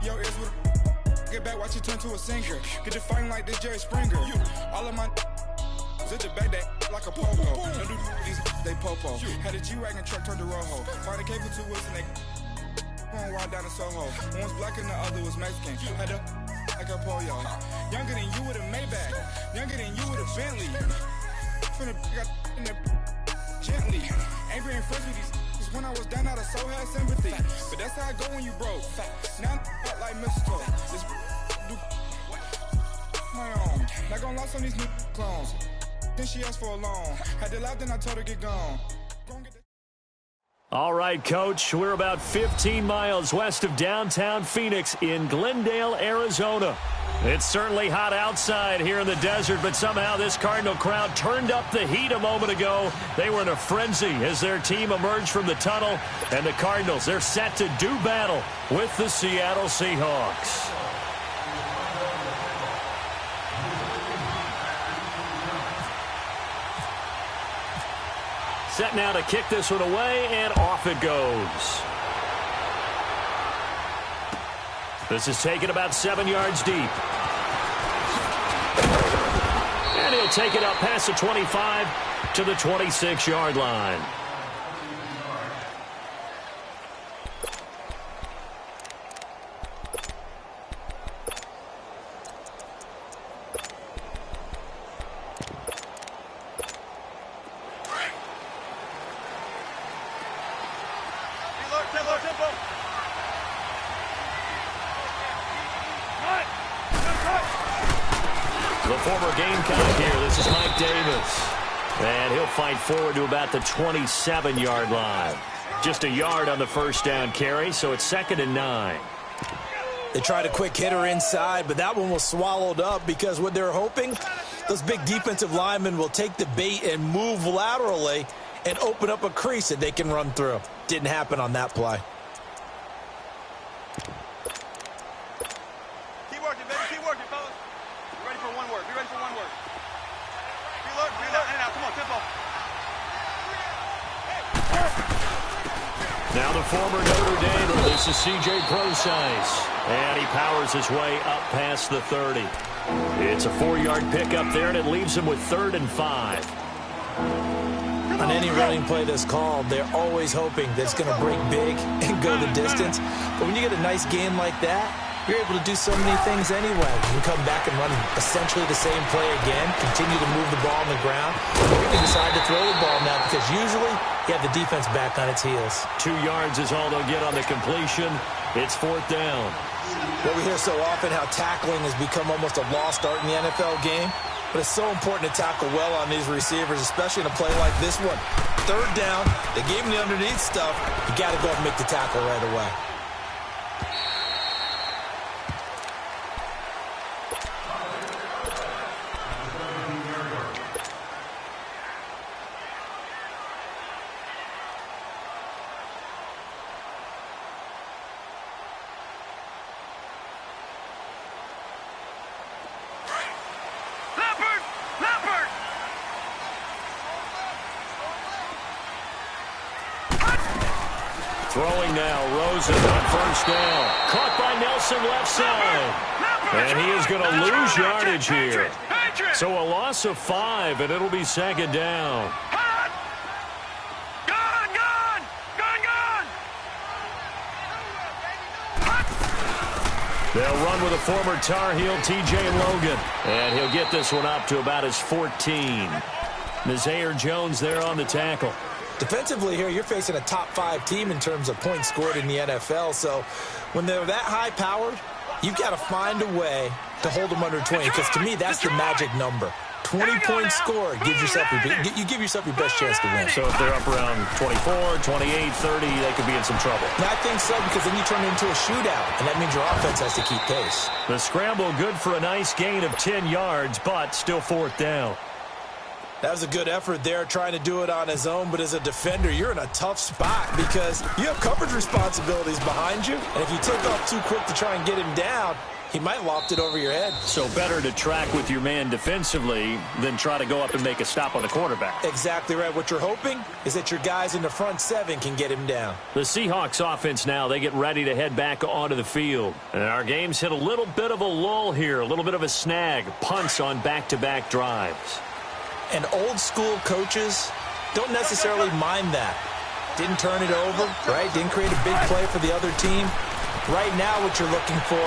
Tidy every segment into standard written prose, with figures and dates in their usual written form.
your ears with a get back, watch you turn to a singer. Get to fighting like this Jerry Springer. All of my zit the back that like a popo. No do these they popo. Had a G-Wagon truck turned to Rojo. Find a cable 2 wheels and they going wild down in Soho. One was black and the other was Mexican. Had a like a pollo. Younger than you with a Maybach. Younger than you with a Bentley. Finna got in the gently. Angry and friends with these when I was down out of so had sympathy. But that's how I go when you broke. Now I'm up like mistletoe. This do my own. Not gonna lost on these new clones. Then she asked for a loan. Had to laugh, then I told her get gone. All right, Coach, we're about 15 miles west of downtown Phoenix in Glendale, Arizona. It's certainly hot outside here in the desert, but somehow this Cardinal crowd turned up the heat a moment ago. They were in a frenzy as their team emerged from the tunnel, and the Cardinals, they're set to do battle with the Seattle Seahawks. Set now to kick this one away, and off it goes. This is taken about 7 yards deep. And he'll take it up past the 25 to the 26-yard line. Forward to about the 27-yard line. Just a yard on the first down carry, so it's 2nd and 9. They tried a quick hitter inside, but that one was swallowed up because what they're hoping, those big defensive linemen will take the bait and move laterally and open up a crease that they can run through. Didn't happen on that play. Keep working, baby. Keep working, fellas. Be ready for one word. Be ready for one word. Reload, in and out. Come on, tempo. Now the former Notre Dame, this is C.J. Prosise, and he powers his way up past the 30. It's a 4-yard pickup there, and it leaves him with 3rd and 5. On any running play that's called, they're always hoping that it's going to break big and go the distance. But when you get a nice game like that, you're able to do so many things anyway. You can come back and run essentially the same play again, continue to move the ball on the ground, or you can decide to throw the ball now because usually you have the defense back on its heels. 2 yards is all they'll get on the completion. It's 4th down. Well, we hear so often how tackling has become almost a lost art in the NFL game, but it's so important to tackle well on these receivers, especially in a play like this one. 3rd down, they gave him the underneath stuff. You got to go and make the tackle right away. Throwing now, Rosen on 1st down. Caught by Nelson left side. And he is going to lose yardage here. So a loss of 5, and it'll be 2nd down. They'll run with a former Tar Heel, T.J. Logan. And he'll get this one up to about his 14. Nazaire Jones there on the tackle. Defensively here, you're facing a top 5 team in terms of points scored in the NFL. So when they're that high-powered, you've got to find a way to hold them under 20. Because to me, that's the magic number. 20 points scored gives yourself you give yourself your best chance to win. So if they're up around 24, 28, 30, they could be in some trouble. And I think so, because then you turn it into a shootout, and that means your offense has to keep pace. The scramble good for a nice gain of 10 yards, but still 4th down. That was a good effort there, trying to do it on his own. But as a defender, you're in a tough spot because you have coverage responsibilities behind you. And if you take off too quick to try and get him down, he might loft it over your head. So better to track with your man defensively than try to go up and make a stop on the quarterback. Exactly right. What you're hoping is that your guys in the front seven can get him down. The Seahawks offense now, they get ready to head back onto the field. And our game's hit a little bit of a lull here, a little bit of a snag. Punts on back-to-back drives. And old school coaches don't necessarily mind that. Didn't turn it over, right? Didn't create a big play for the other team. Right now what you're looking for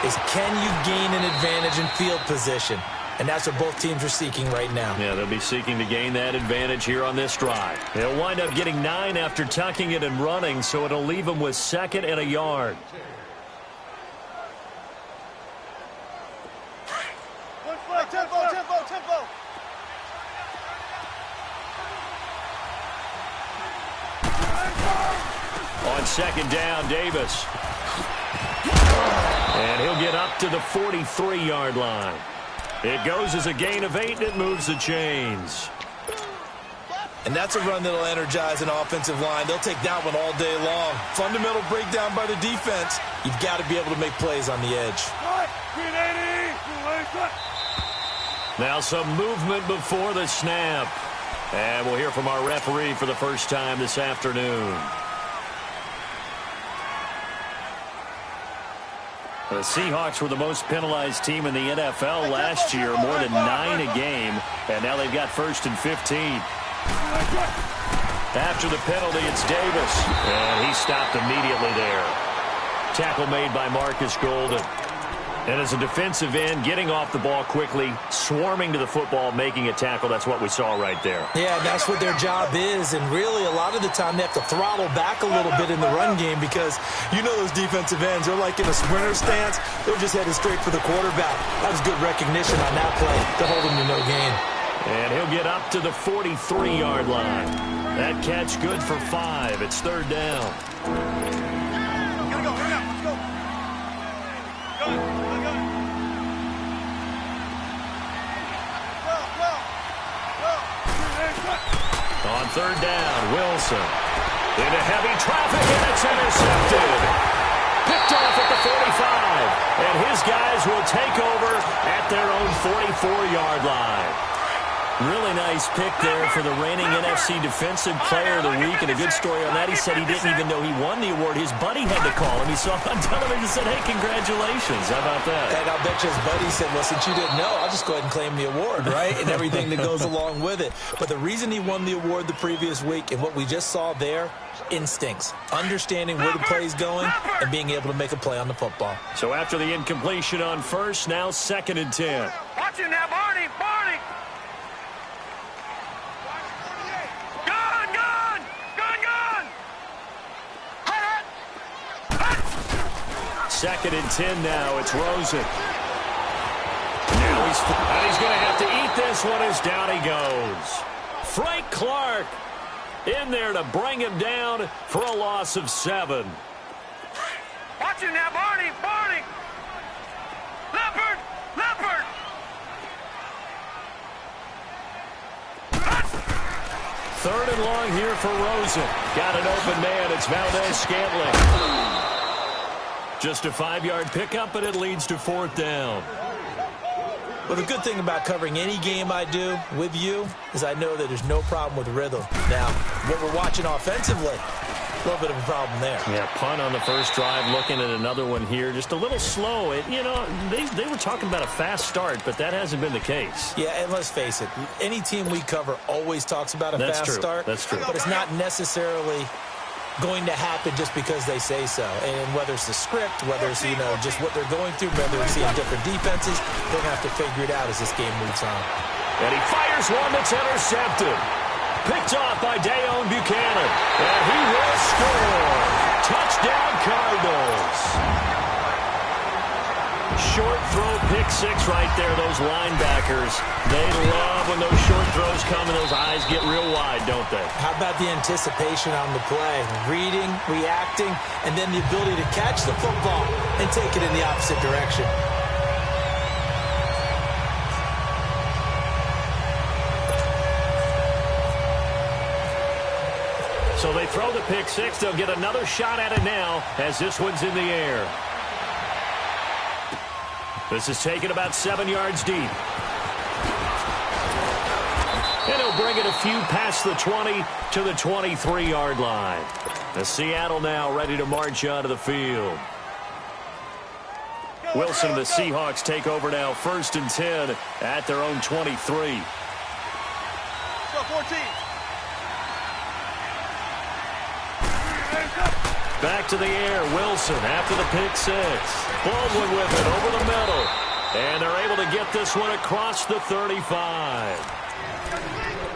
is, can you gain an advantage in field position? And that's what both teams are seeking right now. Yeah, they'll be seeking to gain that advantage here on this drive. They'll wind up getting 9 after tucking it and running, so it'll leave them with 2nd and a yard. Tempo. On 2nd down, Davis. And he'll get up to the 43-yard line. It goes as a gain of 8, and it moves the chains. And that's a run that'll energize an offensive line. They'll take that one all day long. Fundamental breakdown by the defense. You've got to be able to make plays on the edge. Now some movement before the snap. And we'll hear from our referee for the first time this afternoon. The Seahawks were the most penalized team in the NFL last year, more than 9 a game, and now they've got 1st and 15. After the penalty, it's Davis, and he stopped immediately there. Tackle made by Marcus Golden. And as a defensive end, getting off the ball quickly, swarming to the football, making a tackle, that's what we saw right there. Yeah, that's what their job is, and really a lot of the time they have to throttle back a little bit in the run game because you know those defensive ends, they're like in a sprinter stance. They're just headed straight for the quarterback. That was good recognition on that play to hold him to no gain. And he'll get up to the 43-yard line. That catch good for 5. It's 3rd down. On 3rd down, Wilson into heavy traffic, and it's intercepted. Picked off at the 45, and his guys will take over at their own 44-yard line. Really nice pick there for the reigning NFC Defensive Player of the Week, and a good story on that. He said he didn't even know he won the award. His buddy had to call him. He saw it on television and said, hey, congratulations. How about that? And I'll bet you his buddy said, well, since you didn't know, I'll just go ahead and claim the award, right? And everything that goes along with it. But the reason he won the award the previous week and what we just saw there, instincts, understanding where the play is going and being able to make a play on the football. So after the incompletion on 1st, now 2nd and 10. Watch him now, Barney. Second and 10 now. It's Rosen. Now he's going to have to eat this one as down he goes. Frank Clark in there to bring him down for a loss of 7. Watch him now, Barney. Leopard. 3rd and long here for Rosen. Got an open man. It's Valdez-Scantling. Just a 5-yard pickup, and it leads to 4th down. Well, the good thing about covering any game I do with you is I know that there's no problem with rhythm. Now, what we're watching offensively, a little bit of a problem there. Yeah, punt on the first drive, looking at another one here. Just a little slow. You know, they were talking about a fast start, but that hasn't been the case. Yeah, and let's face it, any team we cover always talks about a fast start. That's true. But it's not necessarily going to happen just because they say so. And whether it's the script, whether it's, just what they're going through, whether it's seeing different defenses, they're going to have to figure it out as this game moves on. And he fires one that's intercepted. Picked off by Deone Bucannon. And he will score. Touchdown, Cardinals. Short throw, pick 6 right there. Those linebackers, they love when those short throws come and those eyes get real wide, don't they? How about the anticipation on the play? Reading, reacting, and then the ability to catch the football and take it in the opposite direction. So they throw the pick 6. They'll get another shot at it now as this one's in the air. This is taken about 7 yards deep. And he'll bring it a few past the 20 to the 23-yard line. The Seattle now ready to march onto the field. Wilson and the Seahawks take over now, 1st and 10 at their own 23. Go, 14. Back to the air, Wilson after the pick 6. Baldwin with it over the middle. And they're able to get this one across the 35.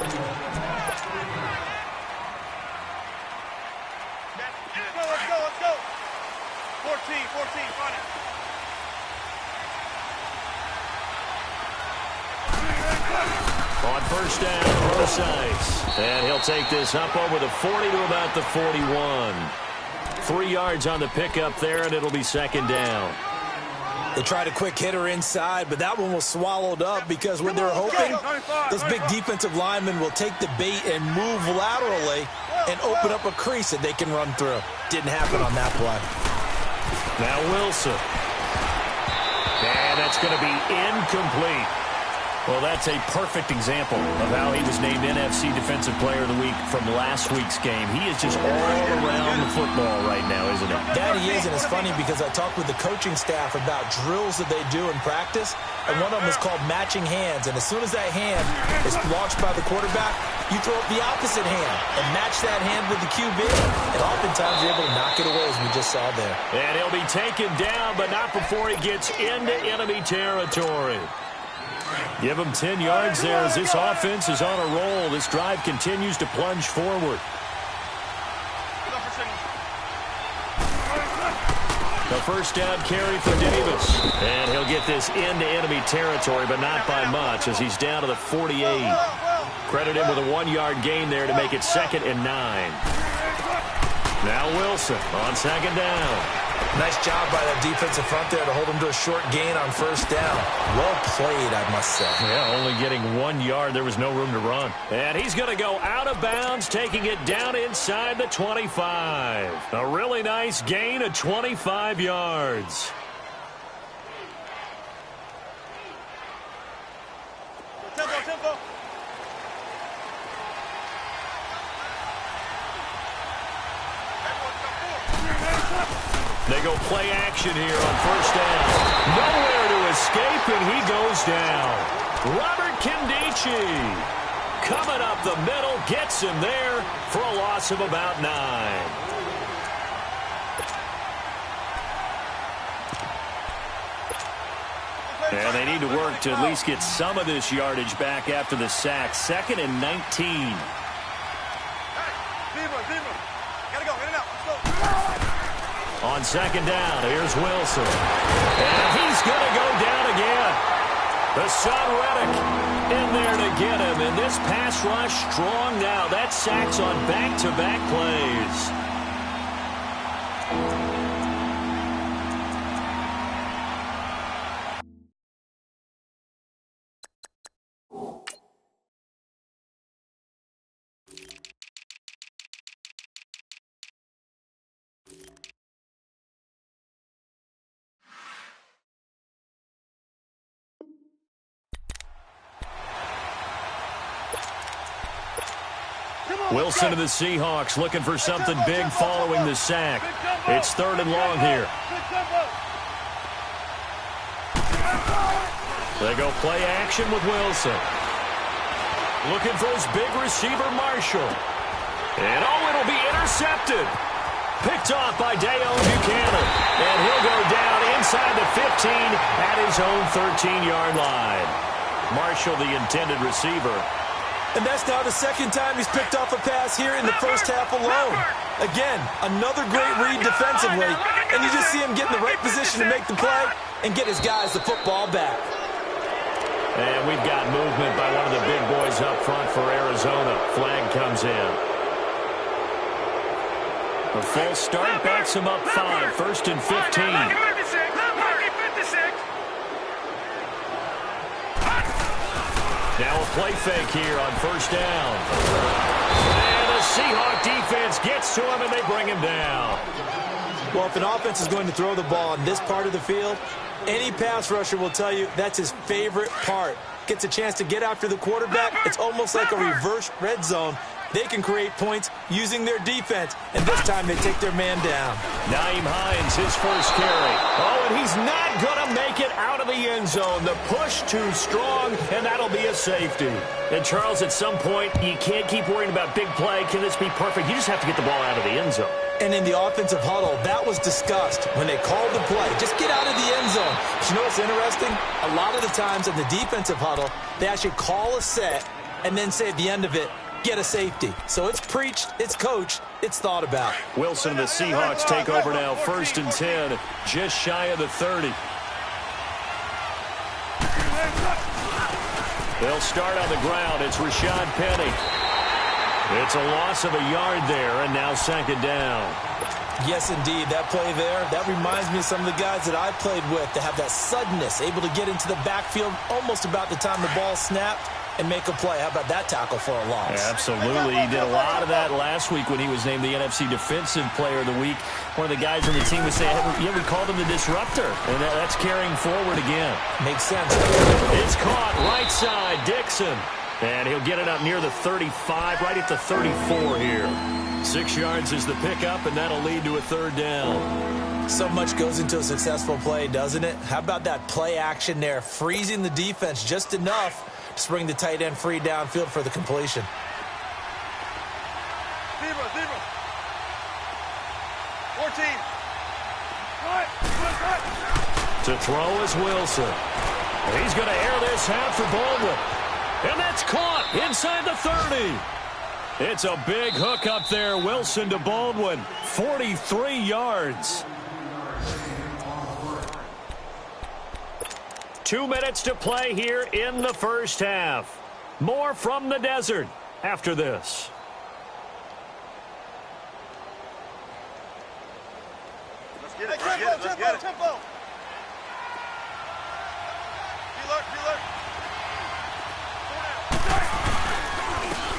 Let's go. 14, find it. On 1st down, Rosais. And he'll take this up over the 40 to about the 41. 3 yards on the pickup there, and it'll be 2nd down. They tried a quick hitter inside, but that one was swallowed up because when they're hoping, those big defensive linemen will take the bait and move laterally and open up a crease that they can run through. Didn't happen on that play. Now Wilson. And that's going to be incomplete. Well, that's a perfect example of how he was named NFC Defensive Player of the Week from last week's game. He is just all around the football right now, isn't he? That he is, and it's funny because I talked with the coaching staff about drills that they do in practice, and one of them is called matching hands. And as soon as that hand is launched by the quarterback, you throw up the opposite hand and match that hand with the QB, and oftentimes you're able to knock it away, as we just saw there. And he'll be taken down, but not before he gets into enemy territory. Give him 10 yards there as this offense is on a roll. This drive continues to plunge forward. The 1st down carry for Davis. And he'll get this into enemy territory, but not by much as he's down to the 48. Credit him with a 1-yard gain there to make it 2nd and 9. Now Wilson on 2nd down. Nice job by that defensive front there to hold him to a short gain on 1st down. Well played, I must say. Yeah, only getting 1 yard. There was no room to run. And he's going to go out of bounds, taking it down inside the 25. A really nice gain of 25 yards. Tempo. They go play action here on 1st down. Nowhere to escape, and he goes down. Robert Nkemdiche coming up the middle, gets him there for a loss of about 9. And they need to work to at least get some of this yardage back after the sack. 2nd and 19. Gotta go, in and out. Let's go. On 2nd down, here's Wilson. And he's going to go down again. Hassan Reddick in there to get him. And this pass rush strong now. That sacks on back-to-back plays. Wilson to the Seahawks looking for something big following the sack. It's 3rd and long here. They go play action with Wilson. Looking for his big receiver, Marshall. And it'll be intercepted. Picked off by Dayon Buchanan. And he'll go down inside the 15 at his own 13-yard line. Marshall, the intended receiver. And that's now the 2nd time he's picked off a pass here in the 1st half alone. Again, another great read defensively. And you just see him get in the right position to make the play and get his guys the football back. And we've got movement by one of the big boys up front for Arizona. Flag comes in. The false start backs him up 5. 1st and 15. Now a play fake here on 1st down. And a Seahawk defense gets to him, and they bring him down. Well, if an offense is going to throw the ball in this part of the field, any pass rusher will tell you that's his favorite part. Gets a chance to get after the quarterback. It's almost like a reverse red zone. They can create points using their defense, and this time they take their man down. Nyheim Hines, his first carry. Oh, and he's not going to make it out of the end zone. The push too strong, and that'll be a safety. And, Charles, at some point, you can't keep worrying about big play. Can this be perfect? You just have to get the ball out of the end zone. And in the offensive huddle, that was discussed when they called the play. Just get out of the end zone. But you know what's interesting? A lot of the times in the defensive huddle, they actually call a set and then say at the end of it, get a safety. So it's preached, it's coached, it's thought about. Wilson and the Seahawks take over now, 1st and 10, just shy of the 30. They'll start on the ground. It's Rashad Penny. It's a loss of a yard there, and now 2nd down. Yes, indeed. That play there, that reminds me of some of the guys that I played with that have that suddenness, able to get into the backfield almost about the time the ball snapped and make a play. How about that tackle for a loss? Yeah, absolutely. He did a lot of that last week when he was named the NFC Defensive Player of the Week. One of the guys on the team was saying, yeah, we called him the disruptor, and that's carrying forward again. Makes sense. It's caught right side, Dixon. And he'll get it up near the 35, right at the 34 here. 6 yards is the pickup, and that'll lead to a 3rd down. So much goes into a successful play, doesn't it? How about that play action there, freezing the defense just enough to bring the tight end free downfield for the completion. Zebra. 14. To throw is Wilson. He's going to air this out for Baldwin. And that's caught inside the 30. It's a big hook up there. Wilson to Baldwin. 43 yards. 2 minutes to play here in the first half. More from the desert after this. Let's get it. Tempo. Preload.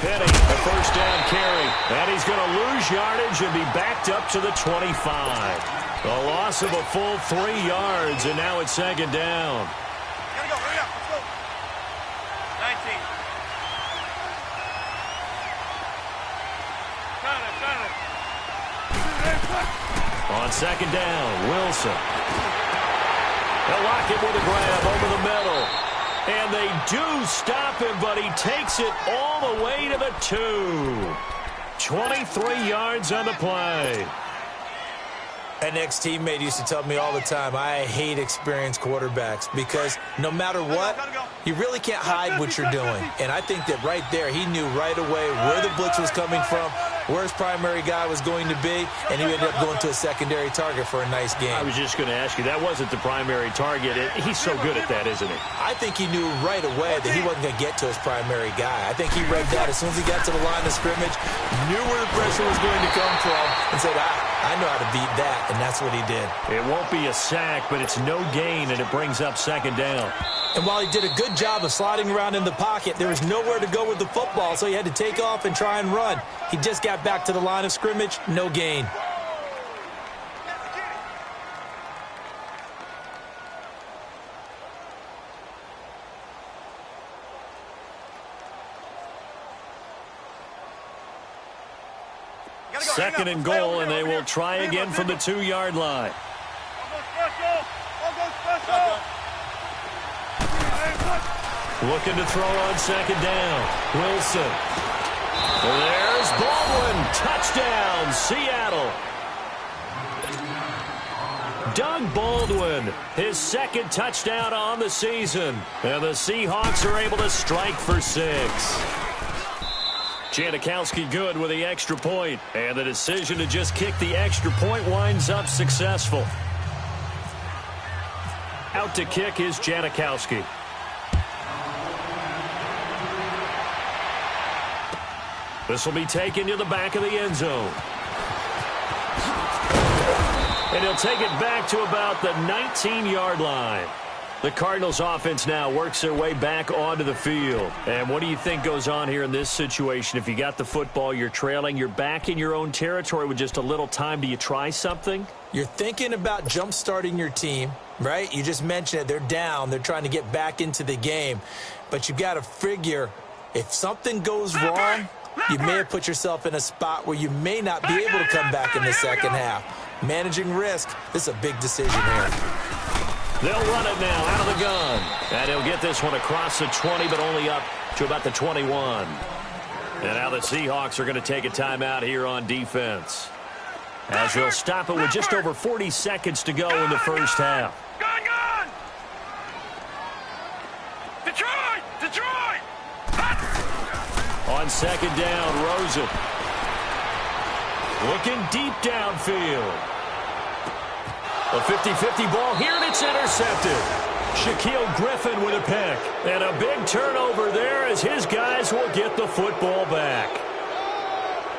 Penny, the first down carry. And he's going to lose yardage and be backed up to the 25. A loss of a full 3 yards, and now it's 2nd down. Gotta go. Hurry up. Let's go. 19. On 2nd down, Wilson. They'll lock it with a grab over the middle. And they do stop him, but he takes it all the way to the 2. 23 yards on the play. An ex-teammate used to tell me all the time, I hate experienced quarterbacks because no matter what, you really can't hide what you're doing. And I think that right there, he knew right away where the blitz was coming from, where his primary guy was going to be, and he ended up going to a secondary target for a nice game. I was just going to ask you, that wasn't the primary target. He's so good at that, isn't he? I think he knew right away that he wasn't going to get to his primary guy. I think he read that as soon as he got to the line of scrimmage, knew where the pressure was going to come from, and said, I know how to beat that, and that's what he did. It won't be a sack, but it's no gain, and it brings up 2nd down. And while he did a good job of sliding around in the pocket, there was nowhere to go with the football, so he had to take off and try and run. He just got back to the line of scrimmage, no gain. Second and goal, and they will try again from the 2-yard line. Looking to throw on 2nd down. Wilson. There's Baldwin. Touchdown, Seattle. Doug Baldwin, his 2nd touchdown on the season. And the Seahawks are able to strike for 6. Janikowski good with the extra point, and the decision to just kick the extra point winds up successful. Out to kick is Janikowski. This will be taken to the back of the end zone. And he'll take it back to about the 19-yard line. The Cardinals offense now works their way back onto the field. And what do you think goes on here in this situation? If you got the football, you're trailing, you're back in your own territory with just a little time. Do you try something? You're thinking about jump-starting your team, right? You just mentioned it. They're down. They're trying to get back into the game. But you've got to figure if something goes wrong, you may have put yourself in a spot where you may not be able to come back in the second half. Managing risk, this is a big decision here. They'll run it now out of the gun. And he'll get this one across the 20, but only up to about the 21. And now the Seahawks are going to take a timeout here on defense, as they'll stop it with just over 40 seconds to go in the first half. Gun! Detroit! On second down, Rosen looking deep downfield. A 50-50 ball here, and it's intercepted. Shaquille Griffin with a pick. And a big turnover there as his guys will get the football back.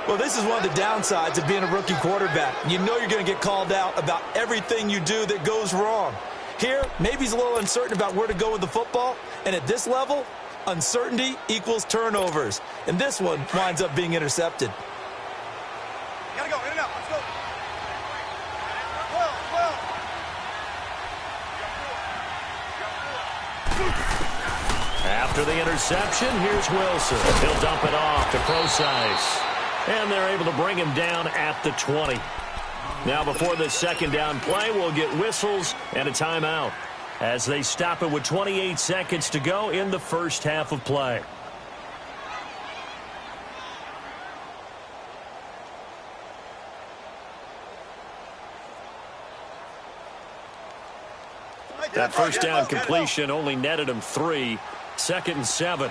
Well, this is one of the downsides of being a rookie quarterback. You know you're going to get called out about everything you do that goes wrong. Here, maybe he's a little uncertain about where to go with the football. And at this level, uncertainty equals turnovers. And this one winds up being intercepted. You gotta go, in and out, let's go. After the interception, here's Wilson. He'll dump it off to Procise. And they're able to bring him down at the 20. Now before the second down play, we'll get whistles and a timeout as they stop it with 28 seconds to go in the first half of play. That first down completion only netted him 3. 2nd and 7.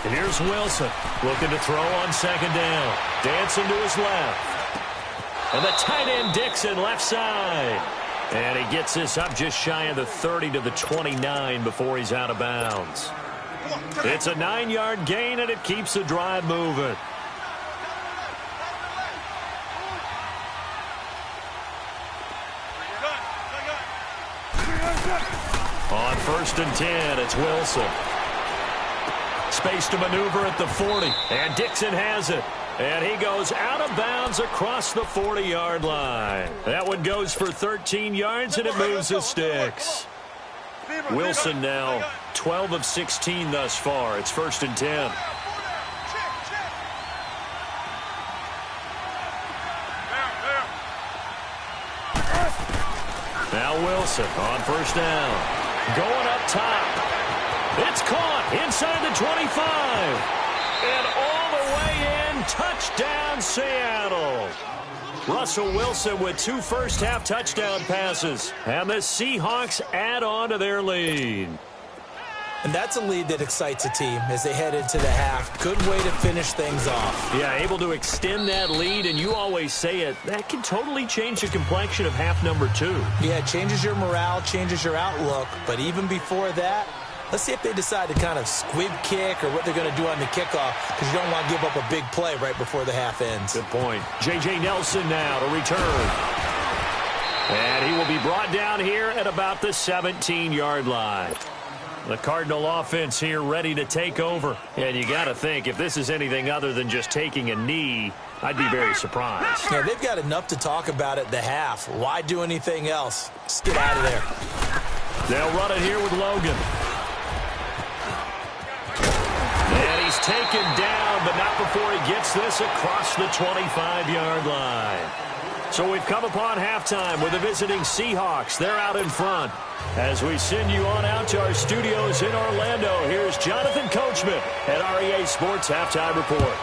And here's Wilson looking to throw on second down. Dancing to his left. And the tight end Dixon left side. And he gets this up just shy of the 30 to the 29 before he's out of bounds. It's a 9-yard gain, and it keeps the drive moving. On 1st and 10, it's Wilson. Space to maneuver at the 40, and Dixon has it. And he goes out of bounds across the 40-yard line. That one goes for 13 yards, and it moves the sticks. Wilson now 12 of 16 thus far. It's 1st and 10. Now Wilson on 1st down. Going up top. It's caught inside the 25. And all the way in. Touchdown, Seattle. Russell Wilson with 2 first-half touchdown passes. And the Seahawks add on to their lead. And that's a lead that excites a team as they head into the half. Good way to finish things off. Yeah, able to extend that lead, and you always say it, that can totally change the complexion of half number 2. Yeah, it changes your morale, changes your outlook. But even before that, let's see if they decide to kind of squib kick or what they're going to do on the kickoff, because you don't want to give up a big play right before the half ends. Good point. J.J. Nelson now to return. And he will be brought down here at about the 17-yard line. The Cardinal offense here ready to take over. And you got to think, if this is anything other than just taking a knee, I'd be very surprised. Yeah, they've got enough to talk about at the half. Why do anything else? Just get out of there. They'll run it here with Logan. And he's taken down, but not before he gets this across the 25-yard line. So we've come upon halftime with the visiting Seahawks. They're out in front. As we send you on out to our studios in Orlando, here's Jonathan Coachman at REA Sports Halftime Report.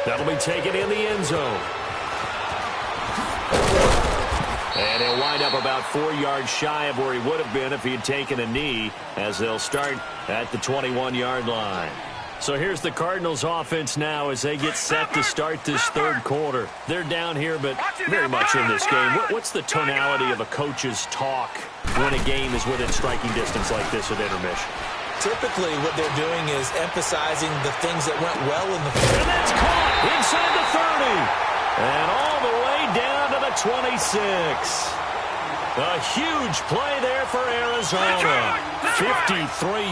That'll be taken in the end zone. And he'll wind up about 4 yards shy of where he would have been if he had taken a knee, as they'll start at the 21-yard line. So here's the Cardinals offense now as they get set to start this third quarter. They're down here, but very much in this game. What's the tonality of a coach's talk when a game is within striking distance like this at intermission? typically what they're doing is emphasizing the things that went well in the field. And that's caught inside the 30. And all the way down to the 26. A huge play there for Arizona. 53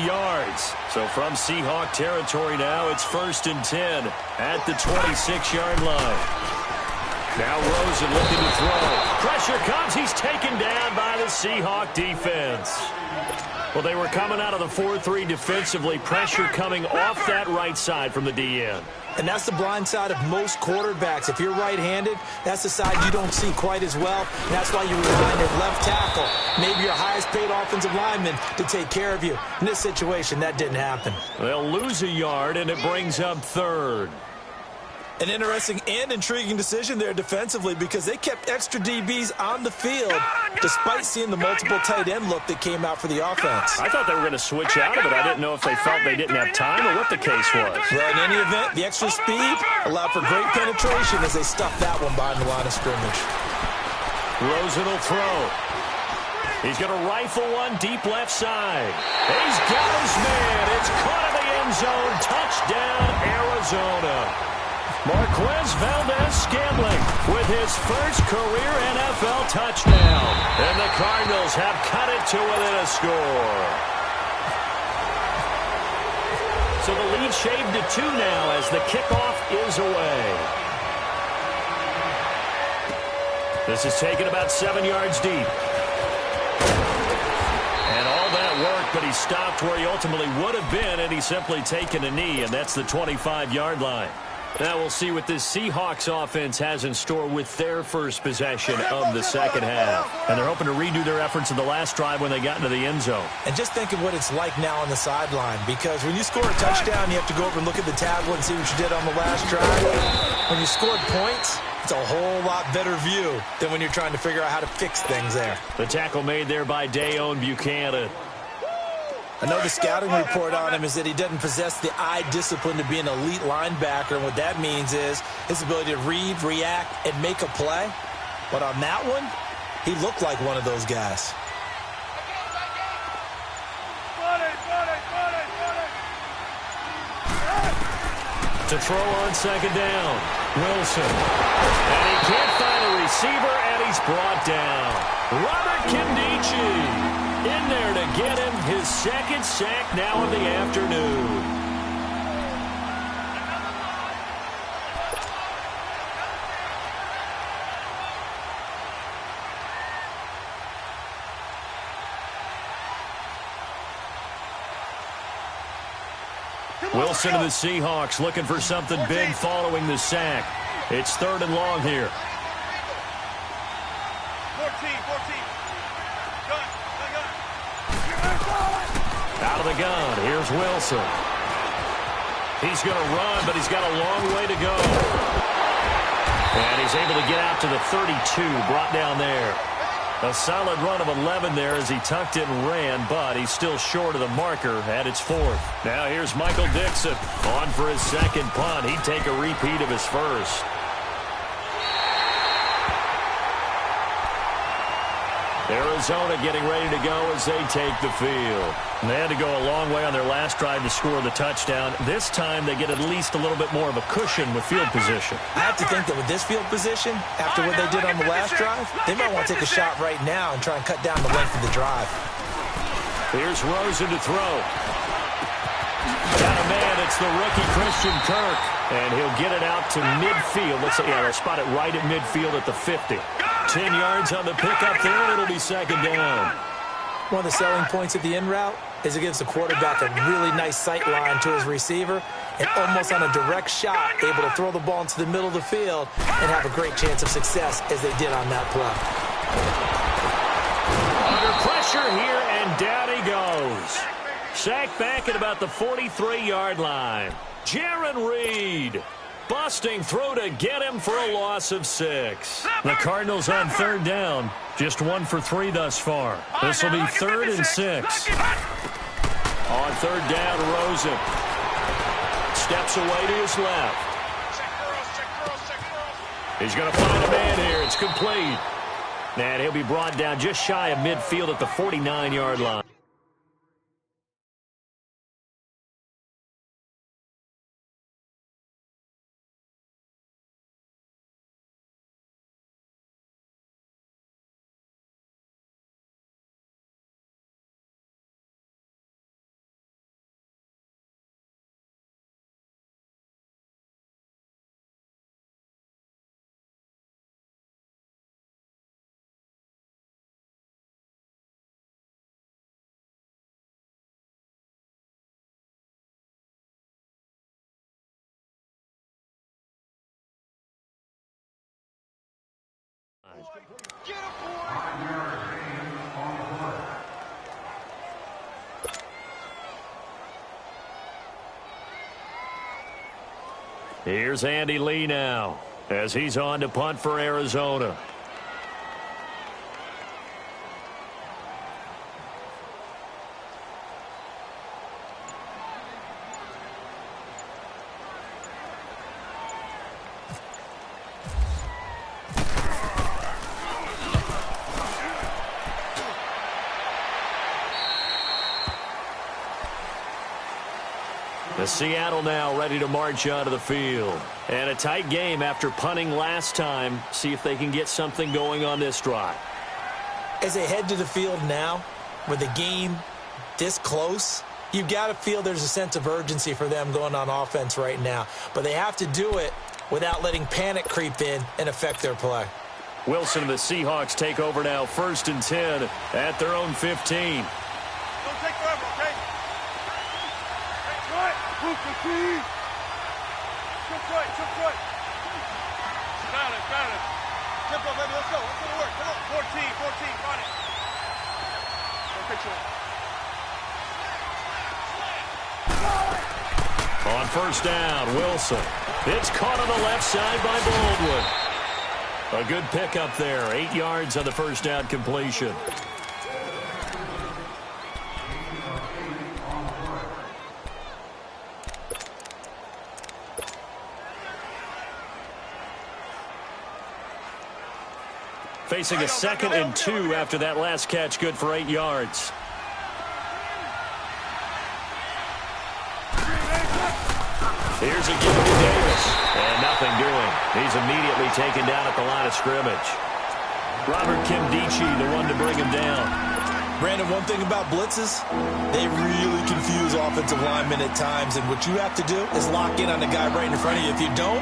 yards. So from Seahawk territory now, it's 1st and 10 at the 26-yard line. Now Rosen looking to throw. Pressure comes. He's taken down by the Seahawk defense. Well, they were coming out of the 4-3 defensively. Pressure coming off that right side from the DN. And that's the blind side of most quarterbacks. If you're right-handed, that's the side you don't see quite as well. And that's why you rely on your left tackle, maybe your highest-paid offensive lineman, to take care of you. In this situation, that didn't happen. They'll lose a yard, and it brings up 3rd. An interesting and intriguing decision there defensively because they kept extra DBs on the field despite seeing the multiple tight end look that came out for the offense. I thought they were going to switch out of it. I didn't know if they felt they didn't have time or what the case was. Well, in any event, the extra speed allowed for great penetration as they stuffed that one behind the line of scrimmage. Rosen will throw. He's going to rifle one deep left side. He's got his man. It's caught in the end zone. Touchdown, Arizona. Marquez Valdez-Scantling with his first career NFL touchdown. And the Cardinals have cut it to within a score. So the lead shaved to 2 now as the kickoff is away. This is taken about 7 yards deep. And all that work, but he stopped where he ultimately would have been, and he's simply taken a knee, and that's the 25-yard line. Now we'll see what this Seahawks offense has in store with their first possession of the second half. And they're hoping to redo their efforts in the last drive when they got into the end zone. And just think of what it's like now on the sideline, because when you score a touchdown, you have to go over and look at the tablet and see what you did on the last drive. When you scored points, it's a whole lot better view than when you're trying to figure out how to fix things there. The tackle made there by Dayon Buchanan. I know the scouting report on him is that he doesn't possess the eye discipline to be an elite linebacker, and what that means is his ability to read, react, and make a play. But on that one, he looked like one of those guys. To throw on second down, Wilson. And he can't find a receiver, and he's brought down. Robert Nkemdiche in there to get him his second sack now of the afternoon. Wilson of the Seahawks looking for something big following the sack. It's 3rd and long here. 14. Out of the gun, here's Wilson. He's going to run, but he's got a long way to go. And he's able to get out to the 32, brought down there. A solid run of 11 there as he tucked it and ran, but he's still short of the marker at its 4th. Now here's Michael Dixon on for his second punt. He'd take a repeat of his first. Arizona getting ready to go as they take the field. And they had to go a long way on their last drive to score the touchdown. This time they get at least a little bit more of a cushion with field position. I have to think that with this field position, after what they did on the last drive, they might want to take a shot right now and try and cut down the length of the drive. Here's Rosen to throw. Got a man, it's the rookie Christian Kirk. And he'll get it out to midfield. Let's see, they'll spot it right at midfield at the 50. 10 yards on the pickup there, and it'll be second down. One of the selling points of the in route is it gives the quarterback a really nice sight line to his receiver and almost on a direct shot able to throw the ball into the middle of the field and have a great chance of success as they did on that play. Under pressure here, and down he goes. Sacked back at about the 43-yard line. Jarran Reed busting through to get him for a loss of 6. The Cardinals on 3rd down. Just 1 for 3 thus far. This will be 3rd and 6. On 3rd down, Rosen steps away to his left. He's going to find a man here. It's complete. And he'll be brought down just shy of midfield at the 49-yard line. Here's Andy Lee now as he's on to punt for Arizona. The Seattle now ready to march onto the field. And a tight game after punting last time. See if they can get something going on this drive. As they head to the field now, with the game this close, you've got to feel there's a sense of urgency for them going on offense right now. But they have to do it without letting panic creep in and affect their play. Wilson and the Seahawks take over now, 1st and 10 at their own 15. Don't take forever, okay? Good try. Balance. Tempo, baby, let's go. Let's go to work. Come on. 14, run it. Don't take short. On 1st down, Wilson. It's caught on the left side by Baldwin. A good pickup there. 8 yards on the 1st down completion. Facing a 2nd and 2 after that last catch, good for 8 yards. Here's a give to Davis. And nothing doing. He's immediately taken down at the line of scrimmage. Robert Kimdichie, the one to bring him down. Brandon, one thing about blitzes, they really confuse offensive linemen at times, and what you have to do is lock in on the guy right in front of you. If you don't,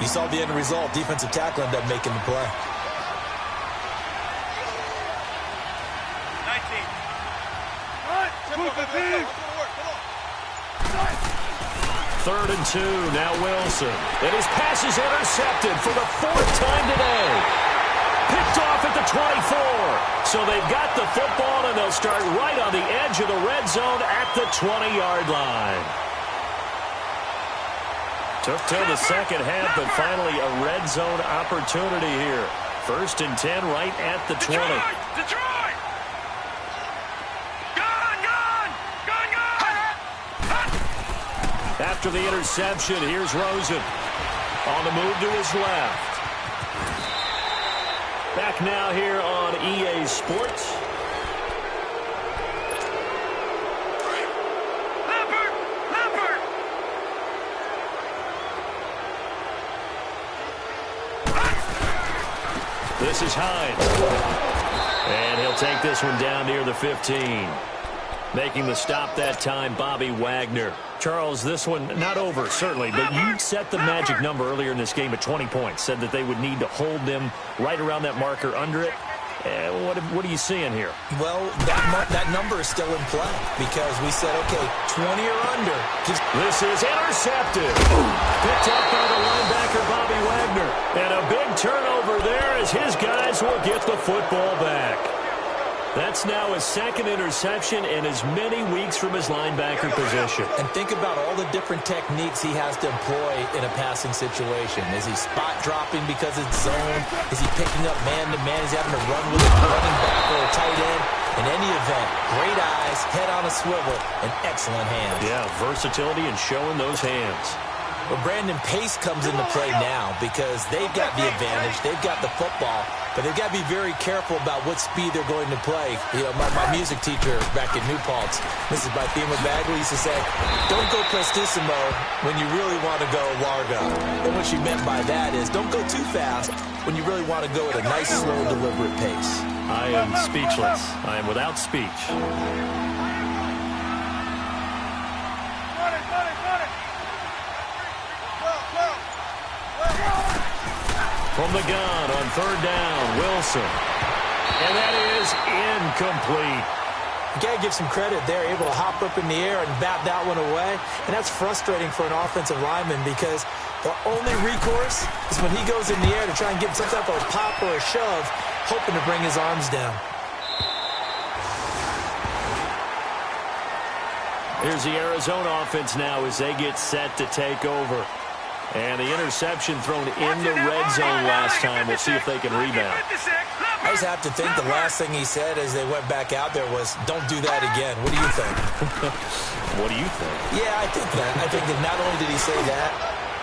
you saw the end result. Defensive tackle ended up making the play. 3rd and 2, now Wilson. And his pass is intercepted for the 4th time today. Picked off at the 24. So they've got the football, and they'll start right on the edge of the red zone at the 20-yard line. Took till the second half, but finally a red zone opportunity here. 1st and 10 right at the 20. Detroit! After the interception, here's Rosen. On the move to his left. Back now here on EA Sports. Leopard! This is Hines. And he'll take this one down near the 15. Making the stop that time, Bobby Wagner. Charles, this one not over, certainly, but you set the magic number earlier in this game at 20 points. Said that they would need to hold them right around that marker under it. What are you seeing here? Well, that number is still in play because we said, okay, 20 or under. This is intercepted. Picked up by the linebacker, Bobby Wagner. And a big turnover there as his guys will get the football back. That's now his 2nd interception in as many weeks from his linebacker position. And think about all the different techniques he has to employ in a passing situation. Is he spot dropping because it's zone? Is he picking up man-to-man? Is he having to run with a running back or a tight end? In any event, great eyes, head on a swivel, and excellent hands. Yeah, versatility and showing those hands. Well, Brandon, pace comes into play now because they've got the advantage. They've got the football, but they've got to be very careful about what speed they're going to play. You know, my music teacher back in New Paltz, Mrs. Bythema Bagley, used to say, don't go prestissimo when you really want to go largo. And what she meant by that is don't go too fast when you really want to go at a nice, slow, deliberate pace. I am speechless. I am without speech. From the gun on 3rd down, Wilson. And that is incomplete. You got to give some credit there, able to hop up in the air and bat that one away. And that's frustrating for an offensive lineman because the only recourse is when he goes in the air to try and get some type of pop or a shove, hoping to bring his arms down. Here's the Arizona offense now as they get set to take over. And the interception thrown in the red zone last time. We'll see if they can rebound. I just have to think the last thing he said as they went back out there was, don't do that again. What do you think? What do you think? Yeah, I think that. I think that not only did he say that,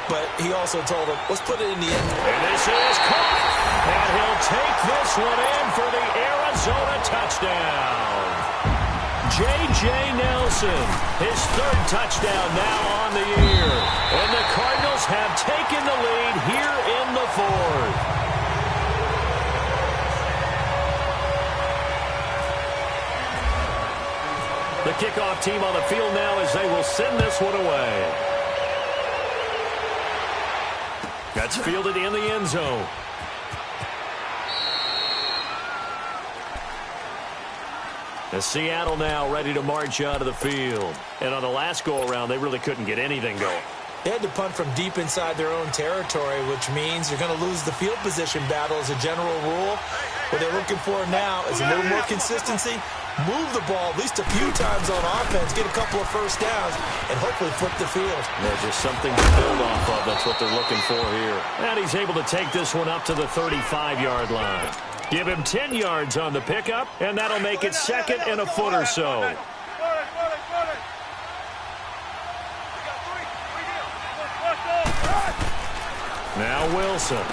but he also told him, let's put it in the end. And this is caught. And he'll take this one in for the Arizona touchdown. J.J. Nelson, his third touchdown now on the year. And the Cardinals have taken the lead here in the fourth. The kickoff team on the field now as they will send this one away. That's fielded in the end zone. The Seattle now ready to march out of the field. And on the last go-around, they really couldn't get anything going. They had to punt from deep inside their own territory, which means you're going to lose the field position battle as a general rule. What they're looking for now is a little more consistency, move the ball at least a few times on offense, get a couple of first downs, and hopefully flip the field. There's just something to build off of. That's what they're looking for here. And he's able to take this one up to the 35-yard line. Give him 10 yards on the pickup, and that'll make it second and a foot or so. Now Wilson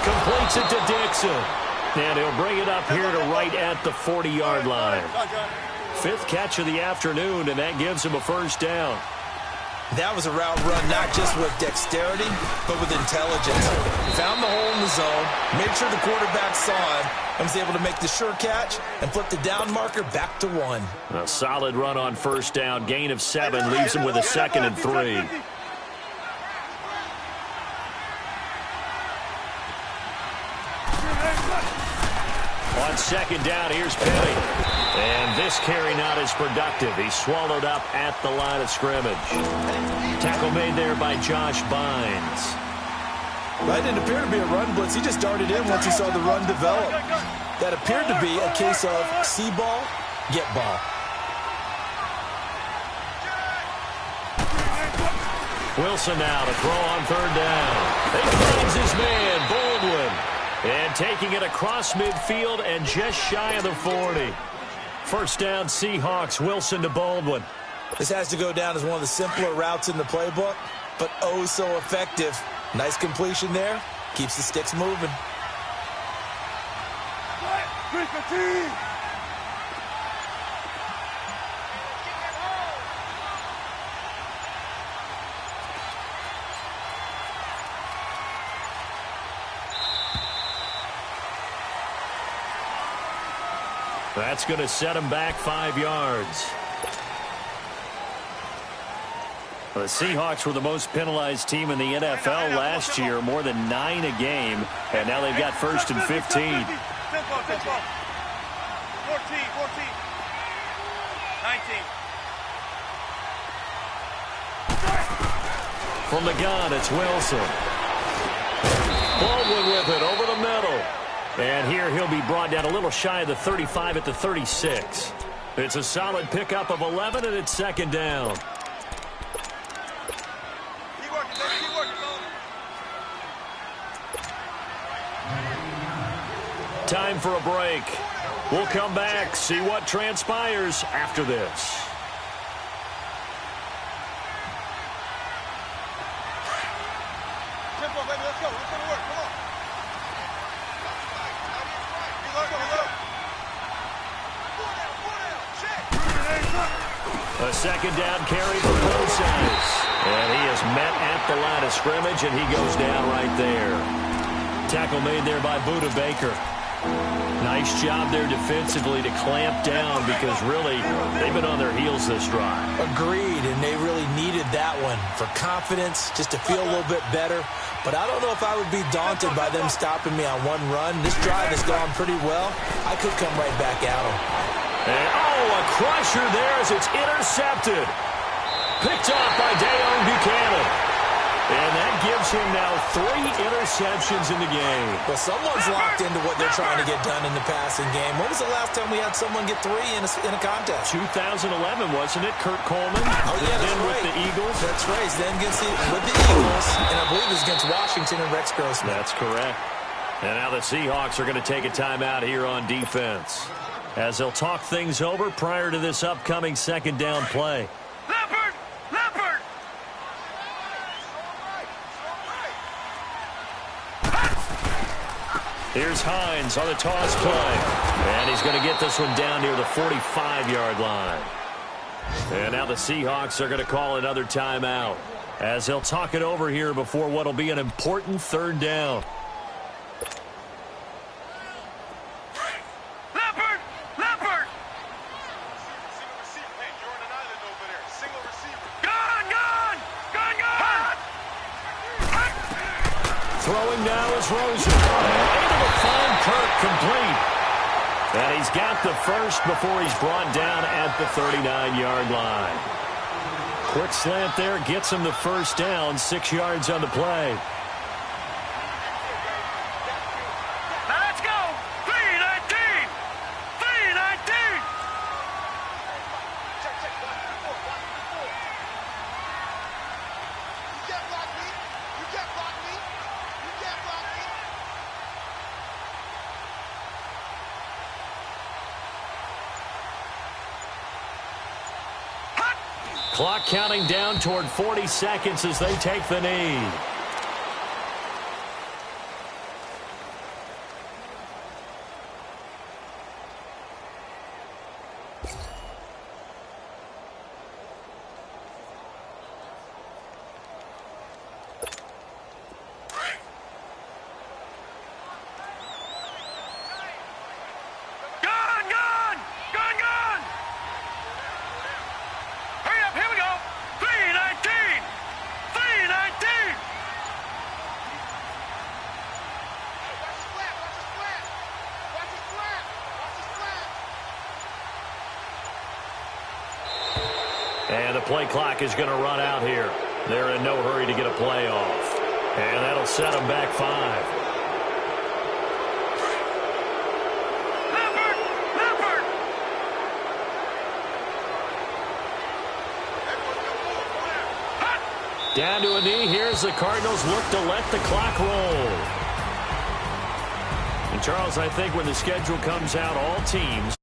completes it to Dixon. And he'll bring it up here to right at the 40-yard line. Fifth catch of the afternoon, and that gives him a first down. That was a route run not just with dexterity, but with intelligence. Found the hole in the zone, made sure the quarterback saw him, and was able to make the sure catch and flip the down marker back to 1. A solid run on first down. Gain of 7 leaves him with a 2nd and 3. On second down, here's Penny. And this carry not as productive. He's swallowed up at the line of scrimmage. Tackle made there by Josh Bynes. That didn't appear to be a run blitz. He just darted in once he saw the run develop. That appeared to be a case of see ball, get ball. Wilson now to throw on third down. He finds his man, Baldwin. And taking it across midfield and just shy of the 40. First down, Seahawks. Wilson to Baldwin. This has to go down as one of the simpler routes in the playbook, but oh so effective. Nice completion there. Keeps the sticks moving. That's going to set him back 5 yards. The Seahawks were the most penalized team in the NFL last year, more than 9 a game, and now they've got first and 15. 14, 19. From the gun, it's Wilson. Baldwin with it over the middle. And here he'll be brought down a little shy of the 35 at the 36. It's a solid pickup of 11, and it's second down. Keep working, baby. Keep working, fellas. Time for a break. We'll come back, see what transpires after this. Tempo, baby. Let's go. Let's go to work. Come on. A second down carry for Process. And he is met at the line of scrimmage, and he goes down right there. Tackle made there by Budda Baker. Nice job there defensively to clamp down because really they've been on their heels this drive. Agreed, and they really needed that one for confidence, just to feel a little bit better. But I don't know if I would be daunted by them stopping me on one run. This drive has gone pretty well. I could come right back at them. And, a crusher there as it's intercepted. Picked off by Deone Bucannon. And that gives him now 3 interceptions in the game. Well, someone's locked into what they're trying to get done in the passing game. When was the last time we had someone get 3 in a contest? 2011, wasn't it? Kurt Coleman. Oh, yeah, that's then right. with the Eagles. That's That's right. He's then against with the Eagles, and I believe it's against Washington and Rex Grossman. That's correct. And now the Seahawks are going to take a timeout here on defense as they'll talk things over prior to this upcoming second down play. Leopard! Leopard! Here's Hines on the toss play. And he's going to get this one down near the 45-yard line. And now the Seahawks are going to call another timeout as they'll talk it over here before what will be an important third down. Leopard! Leopard! Single receiver. Hey, you're on an island over there. Single receiver. Gone! Gone! Gone! Gone! Throwing now is Rosen. Able to find Kirk complete. And he's got the first before he's brought down at the 39-yard line. Quick slant there gets him the first down, 6 yards on the play. Now let's go! 3-19! 3-19! Check, check, block me. You can't block me. You can't block me. You can't block me. Clock counting down toward 40 seconds as they take the knee. Gone! Gone! Gone! Gone! Hurry up! Here we go! 3-19! 3-19! Watch his flat! Watch his flat! Watch his flat! Watch his flat! And the play clock is going to run out here. They're in no hurry to get a play off. And that'll set them back 5. Leopard! Leopard! Down to a knee. Here's the Cardinals look to let the clock roll. And Charles, I think when the schedule comes out, all teams